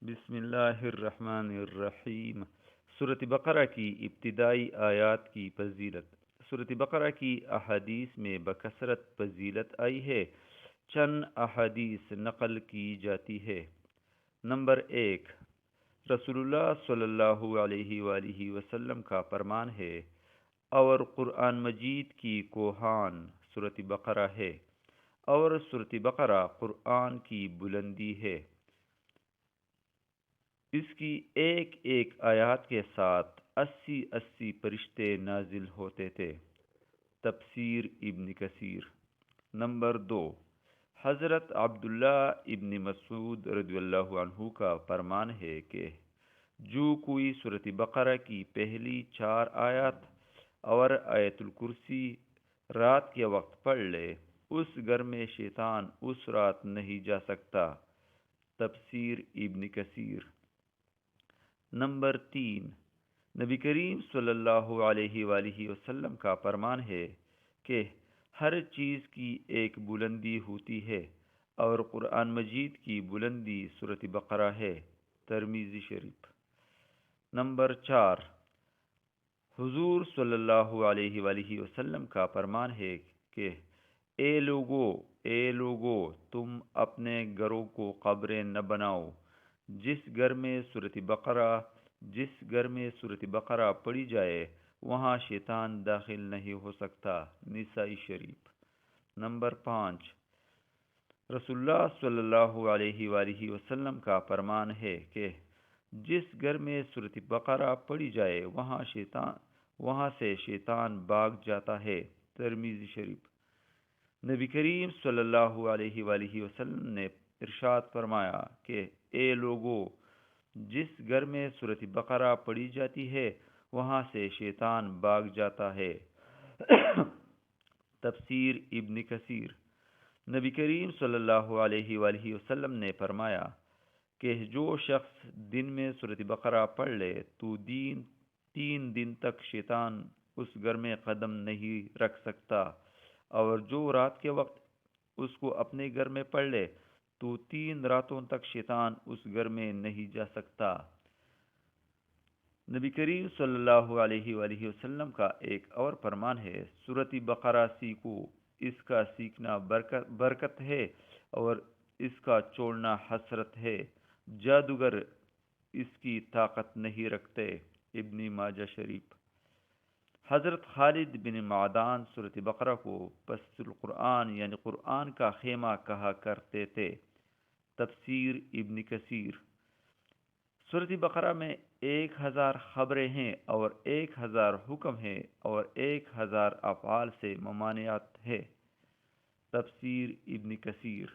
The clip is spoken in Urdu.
بسم اللہ الرحمن الرحیم۔ سورۃ بقرہ کی ابتدائی آیات کی فضیلت۔ سورۃ بقرہ کی احادیث میں بکثرت فضیلت آئی ہے۔ چند احادیث نقل کی جاتی ہے۔ نمبر 1، رسول اللہ صلی اللہ علیہ وآلہ وسلم کا فرمان ہے، اور قرآن مجید کی کوہان سورۃ بقرہ ہے، اور سورۃ بقرہ قرآن کی بلندی ہے۔ اس کی ایک ایک آیات کے ساتھ 80 فرشتے نازل ہوتے تھے۔ تفسیر ابن کثیر۔ نمبر 2، حضرت عبداللہ ابن مسعود رضی اللہ عنہ کا فرمان ہے کہ جو کوئی سورۃ بقرہ کی پہلی 4 آیات اور آیت الکرسی رات کے وقت پڑھ لے، اس گھر میں شیطان اس رات نہیں جا سکتا۔ تفسیر ابن کثیر۔ نمبر 3، نبی کریم صلی اللہ علیہ وآلہ وسلم کا فرمان ہے کہ ہر چیز کی ایک بلندی ہوتی ہے، اور قرآن مجید کی بلندی سورۃ بقرہ ہے۔ ترمذی شریف۔ نمبر 4، حضور صلی اللہ علیہ وآلہ وسلم کا فرمان ہے کہ اے لوگو تم اپنے گھروں کو قبریں نہ بناؤ۔ جس گھر میں سورۃ بقرہ پڑھی جائے وہاں شیطان داخل نہیں ہو سکتا۔ نسائی شریف۔ نمبر 5، رسول اللہ صلی اللہ علیہ وآلہ وسلم کا فرمان ہے کہ جس گھر میں سورۃ بقرہ پڑھی جائے وہاں سے شیطان بھاگ جاتا ہے۔ ترمذی شریف۔ نبی کریم صلی اللہ علیہ وآلہ وسلم نے ارشاد فرمایا کہ اے لوگو، جس گھر میں سورۃ بقرہ پڑھی جاتی ہے وہاں سے شیطان بھاگ جاتا ہے۔ تفسیر ابن کثیر۔ نبی کریم صلی اللہ علیہ وآلہ وسلم نے فرمایا کہ جو شخص دن میں سورۃ بقرہ پڑھ لے تو 3 دن تک شیطان اس گھر میں قدم نہیں رکھ سکتا، اور جو رات کے وقت اس کو اپنے گھر میں پڑھ لے تو 3 راتوں تک شیطان اس گھر میں نہیں جا سکتا۔ نبی کریم صلی اللہ علیہ وآلہ وسلم کا ایک اور فرمان ہے، سورۃ بقرہ سیکھو، اس کا سیکھنا برکت ہے اور اس کا چھوڑنا حسرت ہے۔ جادوگر اس کی طاقت نہیں رکھتے۔ ابن ماجہ شریف۔ حضرت خالد بن معدان سورۃ بقرہ کو فصل القرآن یعنی قرآن کا خیمہ کہا کرتے تھے۔ تفسیر ابن کثیر۔ سورۃ بقرہ میں 1000 خبریں ہیں، اور 1000 حکم ہیں، اور 1000 افعال سے ممانعت ہے۔ تفسیر ابن کثیر۔